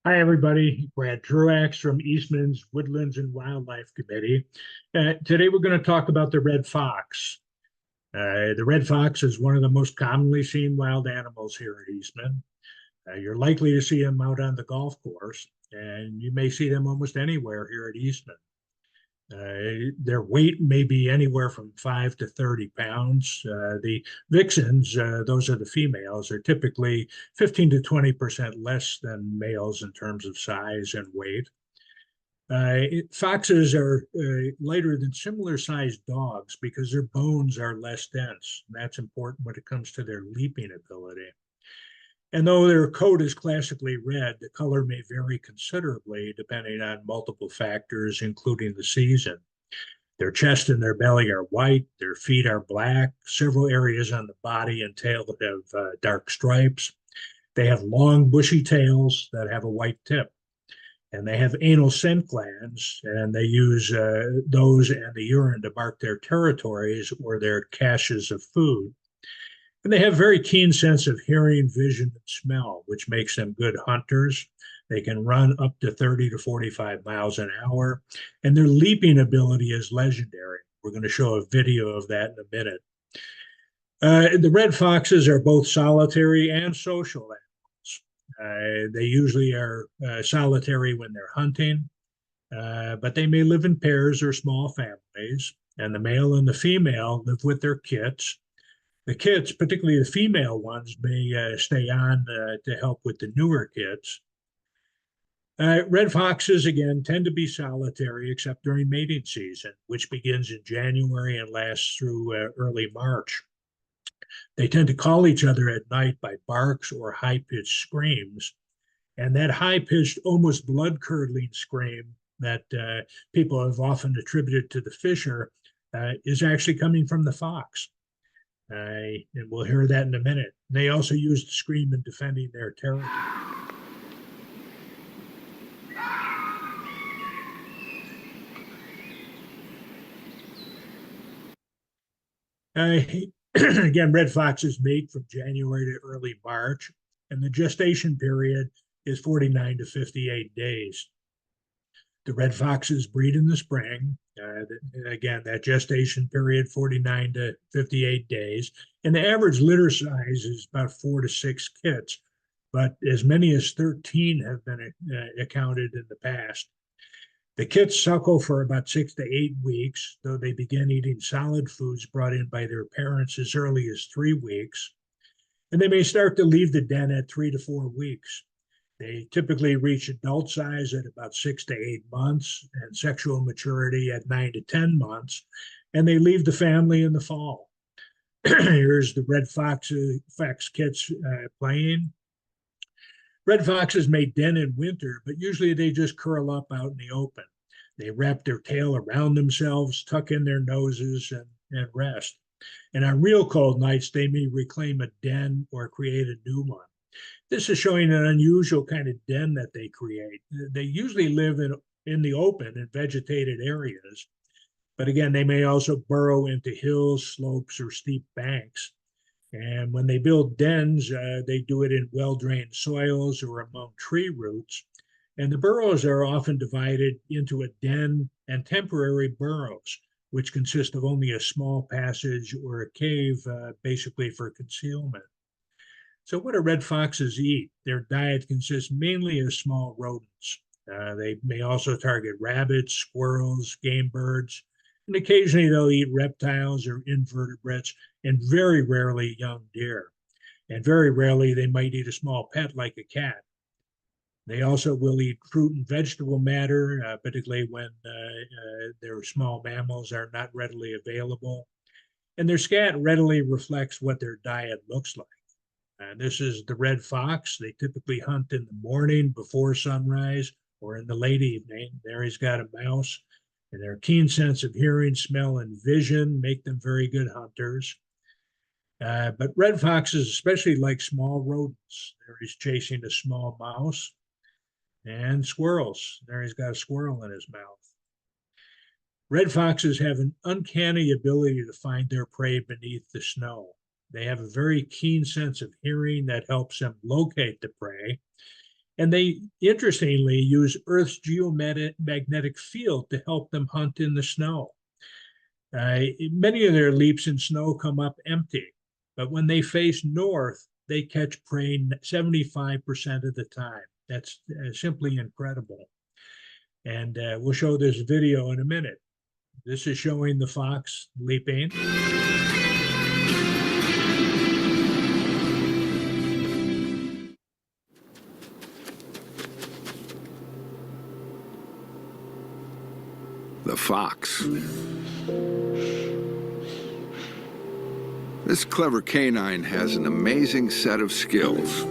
Hi, everybody. Brad Truax from Eastman's Woodlands and Wildlife Committee. Today, we're going to talk about the red fox. The red fox is one of the most commonly seen wild animals here at Eastman. You're likely to see them out on the golf course, and you may see them almost anywhere here at Eastman. Their weight may be anywhere from 5 to 30 pounds. The vixens, those are the females, are typically 15 to 20% less than males in terms of size and weight. Foxes are lighter than similar sized dogs because their bones are less dense. That's important when it comes to their leaping ability. And though their coat is classically red, the color may vary considerably depending on multiple factors, including the season. Their chest and their belly are white, their feet are black, several areas on the body and tail have dark stripes. They have long, bushy tails that have a white tip, and they have anal scent glands, and they use those and the urine to mark their territories or their caches of food. And they have very keen sense of hearing, vision, and smell, which makes them good hunters. They can run up to 30 to 45 miles an hour, and their leaping ability is legendary. We're going to show a video of that in a minute. The red foxes are both solitary and social animals. They usually are solitary when they're hunting, but they may live in pairs or small families. And the male and the female live with their kits. The kits, particularly the female ones, may stay on to help with the newer kits. Red foxes, again, tend to be solitary except during mating season, which begins in January and lasts through early March. They tend to call each other at night by barks or high pitched screams. And that high pitched, almost blood curdling scream that people have often attributed to the fisher is actually coming from the fox. And we'll hear that in a minute. They also use the scream in defending their territory. Uh, Again, red foxes mate from January to early March, and the gestation period is 49 to 58 days. The red foxes breed in the spring. Again, that gestation period, 49 to 58 days. And the average litter size is about 4 to 6 kits, but as many as 13 have been accounted in the past. The kits suckle for about 6 to 8 weeks, though they begin eating solid foods brought in by their parents as early as 3 weeks. And they may start to leave the den at 3 to 4 weeks. They typically reach adult size at about 6 to 8 months and sexual maturity at 9 to 10 months, and they leave the family in the fall. Here's the red fox kits playing. Red foxes may den in winter, but usually they just curl up out in the open. They wrap their tail around themselves, tuck in their noses, and rest. And on real cold nights, they may reclaim a den or create a new one. This is showing an unusual kind of den that they create. They usually live in the open in vegetated areas, but again, they may also burrow into hills, slopes, or steep banks. And when they build dens, they do it in well drained soils or among tree roots. And the burrows are often divided into a den and temporary burrows, which consist of only a small passage or a cave, basically for concealment. So, what do red foxes eat? Their diet consists mainly of small rodents. They may also target rabbits, squirrels, game birds, and occasionally they'll eat reptiles or invertebrates, and very rarely young deer. And very rarely they might eat a small pet like a cat. They also will eat fruit and vegetable matter, particularly when their small mammals are not readily available. And their scat readily reflects what their diet looks like. This is the red fox. They typically hunt in the morning before sunrise or in the late evening. There he's got a mouse, and their keen sense of hearing, smell, and vision make them very good hunters. But red foxes especially like small rodents. There he's chasing a small mouse, and squirrels. There he's got a squirrel in his mouth. Red foxes have an uncanny ability to find their prey beneath the snow. They have a very keen sense of hearing that helps them locate the prey. And they interestingly use Earth's geomagnetic field to help them hunt in the snow. Many of their leaps in snow come up empty, but when they face north, they catch prey 75% of the time. That's simply incredible. And we'll show this video in a minute. This is showing the fox leaping. The fox. This clever canine has an amazing set of skills.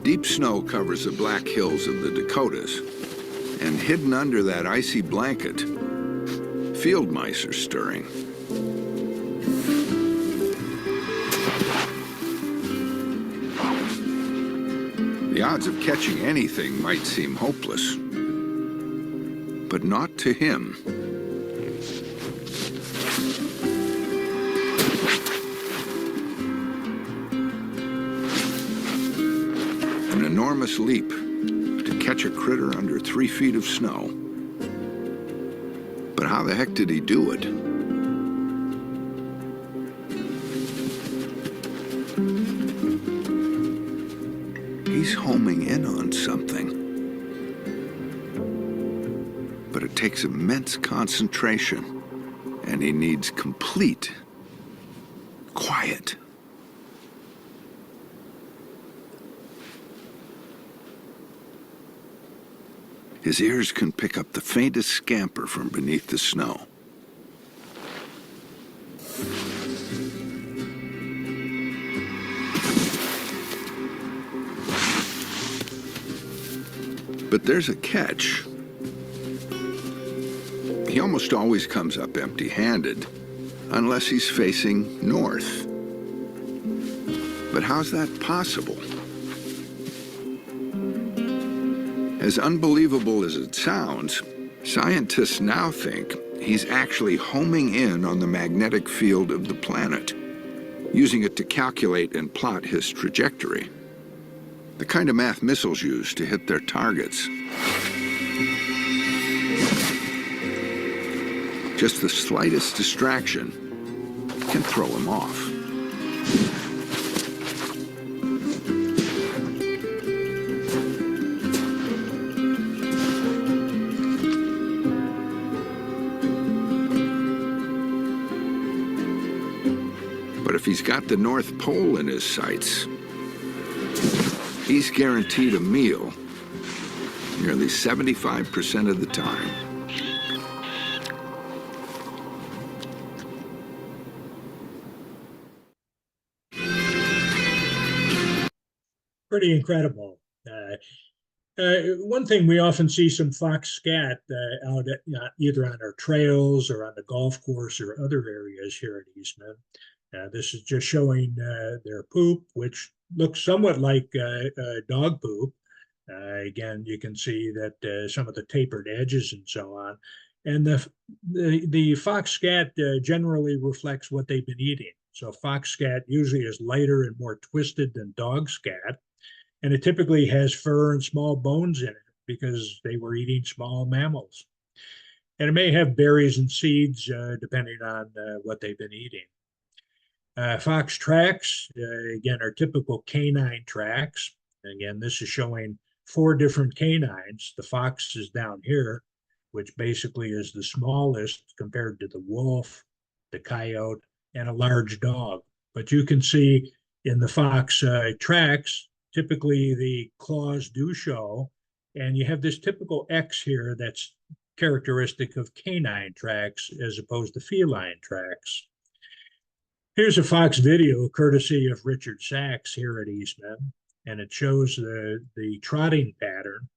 Deep snow covers the black hills of the Dakotas, and hidden under that icy blanket, field mice are stirring. The odds of catching anything might seem hopeless, but not to him. An enormous leap to catch a critter under 3 feet of snow. But how the heck did he do it? He's homing in on something. But it takes immense concentration, and he needs complete quiet. His ears can pick up the faintest scamper from beneath the snow. But there's a catch. He almost always comes up empty-handed, unless he's facing north. But how's that possible? As unbelievable as it sounds, scientists now think he's actually homing in on the magnetic field of the planet, using it to calculate and plot his trajectory. The kind of math missiles use to hit their targets. Just the slightest distraction can throw him off. But if he's got the North Pole in his sights, he's guaranteed a meal nearly 75% of the time. Pretty incredible. One thing we often see some fox scat out at, either on our trails or on the golf course or other areas here at Eastman. This is just showing their poop, which looks somewhat like dog poop. Again, you can see that some of the tapered edges and so on. And the fox scat generally reflects what they've been eating. So fox scat usually is lighter and more twisted than dog scat. And it typically has fur and small bones in it because they were eating small mammals. And it may have berries and seeds depending on what they've been eating. Fox tracks, again, are typical canine tracks. Again, this is showing 4 different canines. The fox is down here, which basically is the smallest compared to the wolf, the coyote, and a large dog. But you can see in the fox tracks, typically the claws do show, and you have this typical X here that's characteristic of canine tracks as opposed to feline tracks. Here's a fox video courtesy of Richard Sachs here at Eastman, and it shows the trotting pattern.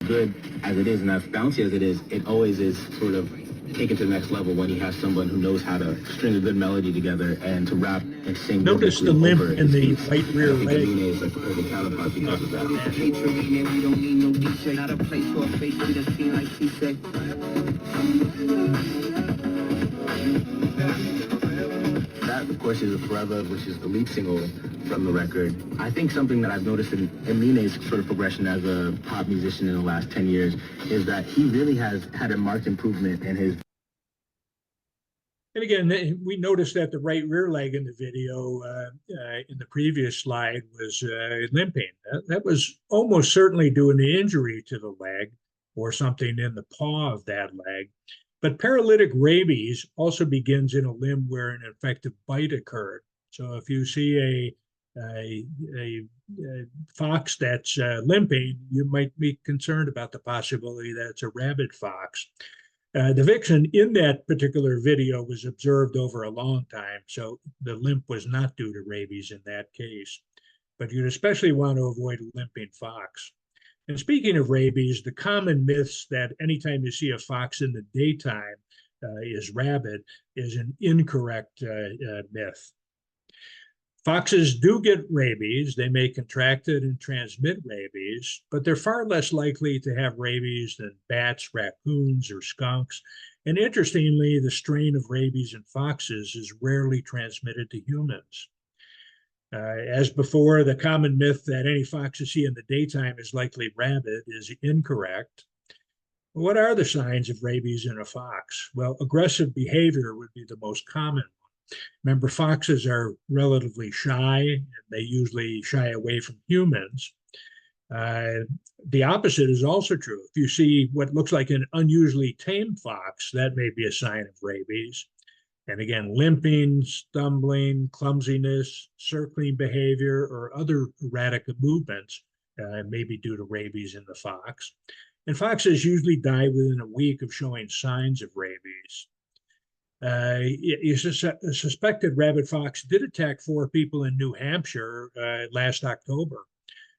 Good as it is and as bouncy as it is, it always is sort of taken to the next level when you have someone who knows how to string a good melody together and to rap and sing. Notice the limp in the right rear leg. Is like the counterpart because of that. That Courses of Forever, which is the lead single from the record. I think something that I've noticed in Emine's sort of progression as a pop musician in the last 10 years is that he really has had a marked improvement in his. And again, we noticed that the right rear leg in the video in the previous slide was limping. That was almost certainly due to an injury to the leg or something in the paw of that leg. But paralytic rabies also begins in a limb where an infective bite occurred. So if you see a fox that's limping, you might be concerned about the possibility that it's a rabid fox. The vixen in that particular video was observed over a long time, so the limp was not due to rabies in that case. But you'd especially want to avoid a limping fox. And speaking of rabies, the common myths that anytime you see a fox in the daytime is rabid is an incorrect myth. Foxes do get rabies. They may contract it and transmit rabies, but they're far less likely to have rabies than bats, raccoons, or skunks. And interestingly, the strain of rabies in foxes is rarely transmitted to humans. As before, the common myth that any fox you see in the daytime is likely rabid is incorrect. What are the signs of rabies in a fox? Well, aggressive behavior would be the most common. Remember, foxes are relatively shy, and they usually shy away from humans. The opposite is also true. If you see what looks like an unusually tame fox, that may be a sign of rabies. And again, limping, stumbling, clumsiness, circling behavior, or other erratic movements may be due to rabies in the fox. And foxes usually die within a week of showing signs of rabies. A suspected rabid fox did attack 4 people in New Hampshire last October.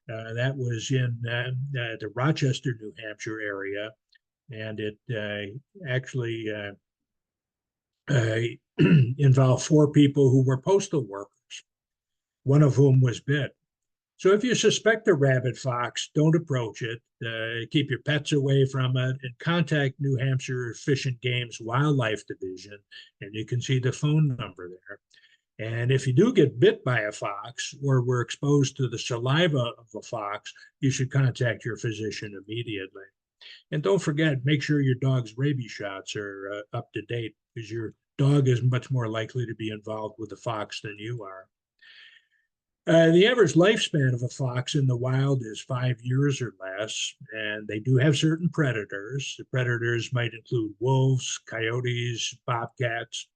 That was in the Rochester, New Hampshire area, and it actually involved 4 people who were postal workers, one of whom was bit. So if you suspect a rabid fox, don't approach it. Keep your pets away from it and contact New Hampshire Fish and Game's Wildlife Division, and you can see the phone number there. And if you do get bit by a fox or were exposed to the saliva of a fox, you should contact your physician immediately. And don't forget, make sure your dog's rabies shots are up to date, because your dog is much more likely to be involved with the fox than you are. The average lifespan of a fox in the wild is 5 years or less, and they do have certain predators. The predators might include wolves, coyotes, bobcats,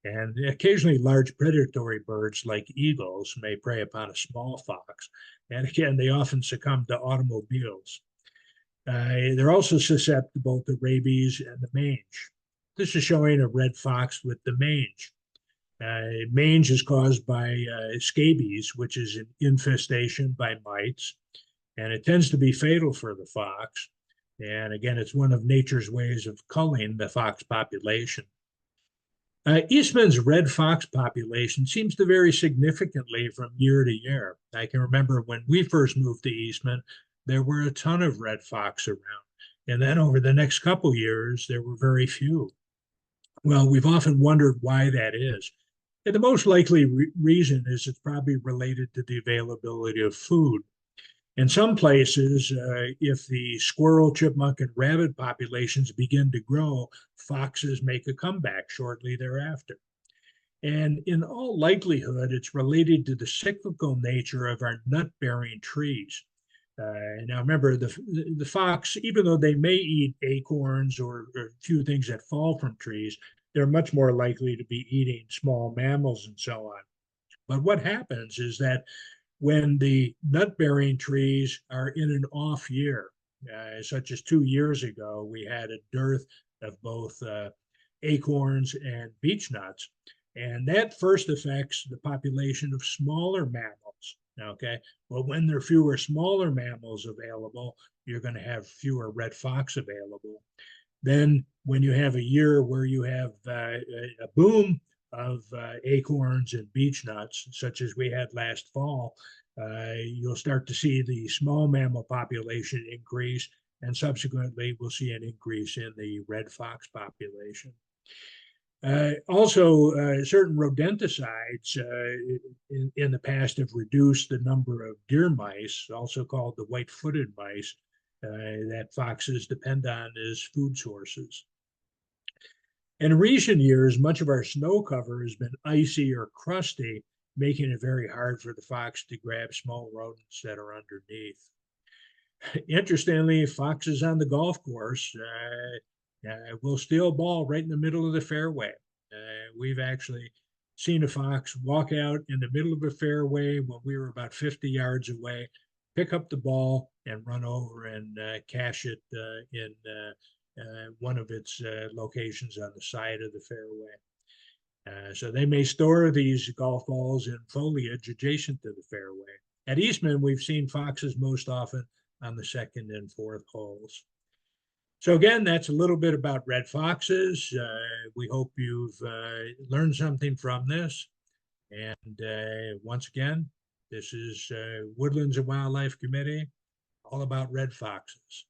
and occasionally large predatory birds like eagles may prey upon a small fox. And again, they often succumb to automobiles. They're also susceptible to rabies and the mange. This is showing a red fox with the mange. Mange is caused by scabies, which is an infestation by mites, and it tends to be fatal for the fox. And again, it's one of nature's ways of culling the fox population. Eastman's red fox population seems to vary significantly from year to year. I can remember when we first moved to Eastman, there were a ton of red fox around. And then over the next couple years, there were very few. Well, we've often wondered why that is. And the most likely reason is it's probably related to the availability of food. In some places, if the squirrel, chipmunk, and rabbit populations begin to grow, foxes make a comeback shortly thereafter. And in all likelihood, it's related to the cyclical nature of our nut-bearing trees. Now remember, the fox, even though they may eat acorns or a few things that fall from trees, they're much more likely to be eating small mammals and so on. But what happens is that when the nut-bearing trees are in an off year, such as 2 years ago, we had a dearth of both acorns and beech nuts. And that first affects the population of smaller mammals. Okay, well, when there are fewer smaller mammals available, you're going to have fewer red fox available. Then when you have a year where you have a boom of acorns and beech nuts, such as we had last fall, you'll start to see the small mammal population increase, and subsequently we'll see an increase in the red fox population. Also, certain rodenticides in the past have reduced the number of deer mice, also called the white-footed mice, that foxes depend on as food sources. In recent years, much of our snow cover has been icy or crusty, making it very hard for the fox to grab small rodents that are underneath. Interestingly, foxes on the golf course will steal a ball right in the middle of the fairway. We've actually seen a fox walk out in the middle of a fairway when we were about 50 yards away, pick up the ball and run over and cash it in one of its locations on the side of the fairway. So they may store these golf balls in foliage adjacent to the fairway. At Eastman, we've seen foxes most often on the second and fourth holes. So again, that's a little bit about red foxes. We hope you've learned something from this. And once again, this is Woodlands and Wildlife Committee, all about red foxes.